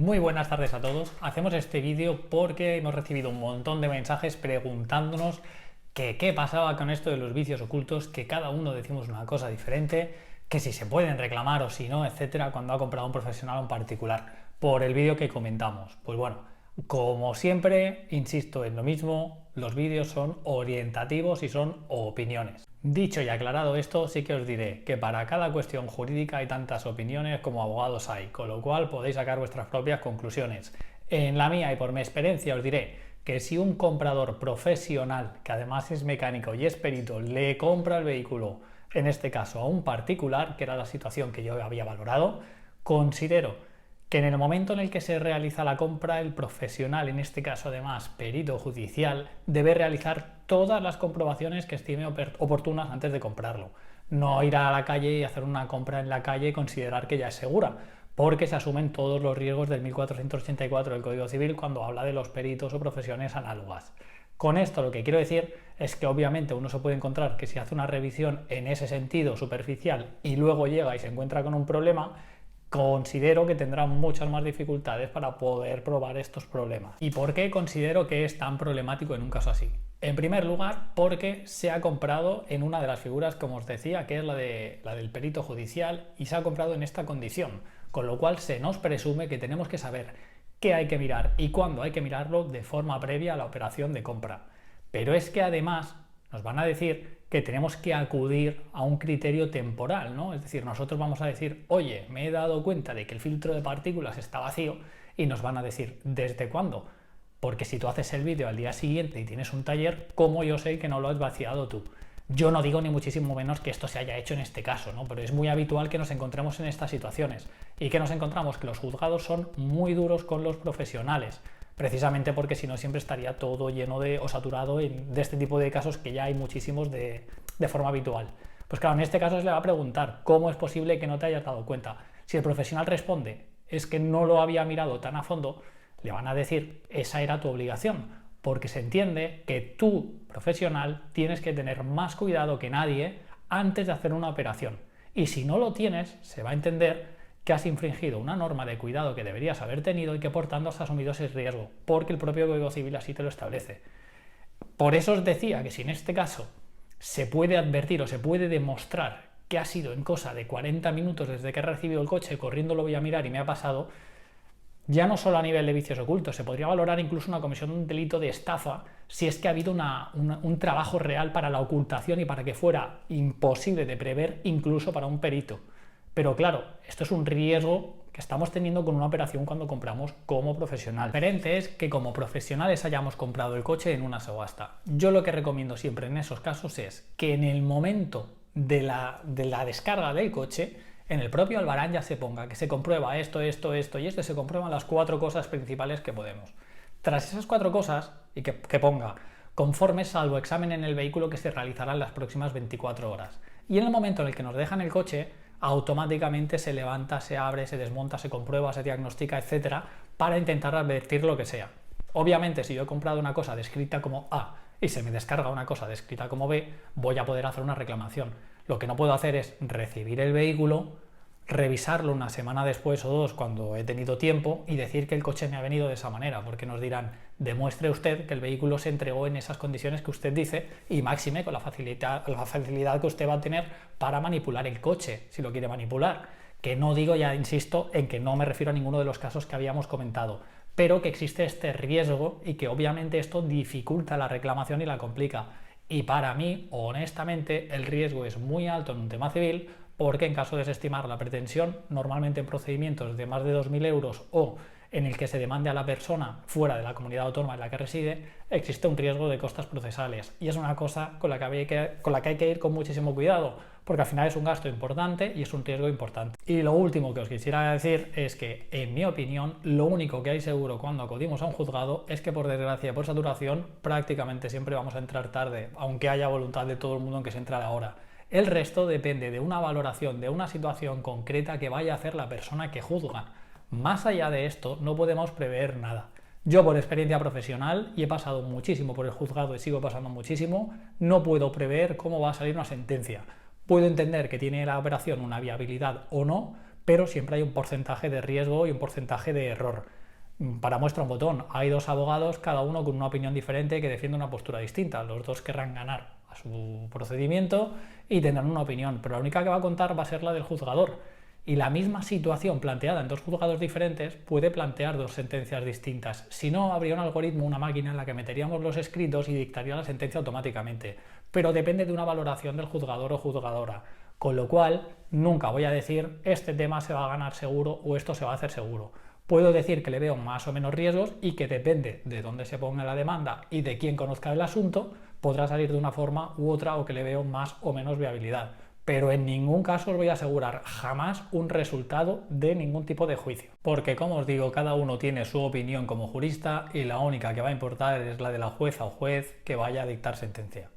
Muy buenas tardes a todos. Hacemos este vídeo porque hemos recibido un montón de mensajes preguntándonos que qué pasaba con esto de los vicios ocultos, que cada uno decimos una cosa diferente, que si se pueden reclamar o si no, etcétera, cuando ha comprado un profesional o un particular, por el vídeo que comentamos. Pues bueno, como siempre, insisto en lo mismo, los vídeos son orientativos y son opiniones. Dicho y aclarado esto, sí que os diré que para cada cuestión jurídica hay tantas opiniones como abogados hay, con lo cual podéis sacar vuestras propias conclusiones. En la mía y por mi experiencia os diré que si un comprador profesional, que además es mecánico y es perito, le compra el vehículo, en este caso a un particular, que era la situación que yo había valorado, considero que en el momento en el que se realiza la compra, el profesional, en este caso además perito judicial, debe realizar todas las comprobaciones que estime oportunas antes de comprarlo. No ir a la calle y hacer una compra en la calle y considerar que ya es segura, porque se asumen todos los riesgos del 1484 del Código Civil cuando habla de los peritos o profesiones análogas. Con esto lo que quiero decir es que obviamente uno se puede encontrar que si hace una revisión en ese sentido superficial y luego llega y se encuentra con un problema, considero que tendrá muchas más dificultades para poder probar estos problemas. ¿Y por qué considero que es tan problemático en un caso así? En primer lugar, porque se ha comprado en una de las figuras, como os decía, que es la del perito judicial, y se ha comprado en esta condición, con lo cual se nos presume que tenemos que saber qué hay que mirar y cuándo hay que mirarlo de forma previa a la operación de compra. Pero es que además nos van a decir que tenemos que acudir a un criterio temporal, ¿no? Es decir, nosotros vamos a decir, oye, me he dado cuenta de que el filtro de partículas está vacío, y nos van a decir, ¿desde cuándo? Porque si tú haces el vídeo al día siguiente y tienes un taller, ¿cómo yo sé que no lo has vaciado tú? Yo no digo ni muchísimo menos que esto se haya hecho en este caso, ¿no? Pero es muy habitual que nos encontremos en estas situaciones y que nos encontramos que los juzgados son muy duros con los profesionales, precisamente porque si no siempre estaría todo lleno o saturado de este tipo de casos que ya hay muchísimos de forma habitual. Pues claro, en este caso se le va a preguntar cómo es posible que no te hayas dado cuenta. Si el profesional responde es que no lo había mirado tan a fondo, le van a decir esa era tu obligación, porque se entiende que tú, profesional, tienes que tener más cuidado que nadie antes de hacer una operación. Y si no lo tienes, se va a entender que has infringido una norma de cuidado que deberías haber tenido y que por tanto has asumido ese riesgo, porque el propio Código Civil así te lo establece. Por eso os decía que si en este caso se puede advertir o se puede demostrar que ha sido en cosa de 40 minutos desde que he recibido el coche, corriendo lo voy a mirar y me ha pasado, ya no solo a nivel de vicios ocultos, se podría valorar incluso una comisión de un delito de estafa si es que ha habido un trabajo real para la ocultación y para que fuera imposible de prever incluso para un perito. Pero claro, esto es un riesgo que estamos teniendo con una operación cuando compramos como profesional. Lo diferente es que como profesionales hayamos comprado el coche en una subasta. Yo lo que recomiendo siempre en esos casos es que en el momento de la descarga del coche, en el propio albarán ya se ponga que se comprueba esto y esto, se comprueban las 4 cosas principales que podemos. Tras esas 4 cosas, y que ponga conforme salvo examen en el vehículo que se realizará en las próximas 24 horas. Y en el momento en el que nos dejan el coche, automáticamente se levanta, se abre, se desmonta, se comprueba, se diagnostica, etcétera, para intentar advertir lo que sea. Obviamente, si yo he comprado una cosa descrita como A y se me descarga una cosa descrita como B, voy a poder hacer una reclamación. Lo que no puedo hacer es recibir el vehículo, revisarlo una semana después o 2 cuando he tenido tiempo y decir que el coche me ha venido de esa manera, porque nos dirán, demuestre usted que el vehículo se entregó en esas condiciones que usted dice y máxime con la facilidad que usted va a tener para manipular el coche, si lo quiere manipular. Que no digo, ya insisto, en que no me refiero a ninguno de los casos que habíamos comentado, pero que existe este riesgo y que obviamente esto dificulta la reclamación y la complica. Y para mí, honestamente, el riesgo es muy alto en un tema civil, porque en caso de desestimar la pretensión, normalmente en procedimientos de más de 2.000 euros o en el que se demande a la persona fuera de la comunidad autónoma en la que reside, existe un riesgo de costas procesales. Y es una cosa con la que hay que ir con muchísimo cuidado, porque al final es un gasto importante y es un riesgo importante. Y lo último que os quisiera decir es que, en mi opinión, lo único que hay seguro cuando acudimos a un juzgado es que, por desgracia y por saturación, prácticamente siempre vamos a entrar tarde, aunque haya voluntad de todo el mundo en que se entre a la hora. El resto depende de una valoración, de una situación concreta que vaya a hacer la persona que juzga. Más allá de esto, no podemos prever nada. Yo, por experiencia profesional, y he pasado muchísimo por el juzgado y sigo pasando muchísimo, no puedo prever cómo va a salir una sentencia. Puedo entender que tiene la operación una viabilidad o no, pero siempre hay un porcentaje de riesgo y un porcentaje de error. Para muestra un botón, hay dos abogados, cada uno con una opinión diferente que defiende una postura distinta. Los dos querrán ganar a su procedimiento y tendrán una opinión, pero la única que va a contar va a ser la del juzgador. Y la misma situación planteada en dos juzgados diferentes puede plantear dos sentencias distintas. Si no, habría un algoritmo, una máquina en la que meteríamos los escritos y dictaría la sentencia automáticamente. Pero depende de una valoración del juzgador o juzgadora. Con lo cual, nunca voy a decir este tema se va a ganar seguro o esto se va a hacer seguro. Puedo decir que le veo más o menos riesgos y que depende de dónde se ponga la demanda y de quién conozca el asunto, podrá salir de una forma u otra o que le veo más o menos viabilidad. Pero en ningún caso os voy a asegurar jamás un resultado de ningún tipo de juicio. Porque, como os digo, cada uno tiene su opinión como jurista y la única que va a importar es la de la jueza o juez que vaya a dictar sentencia.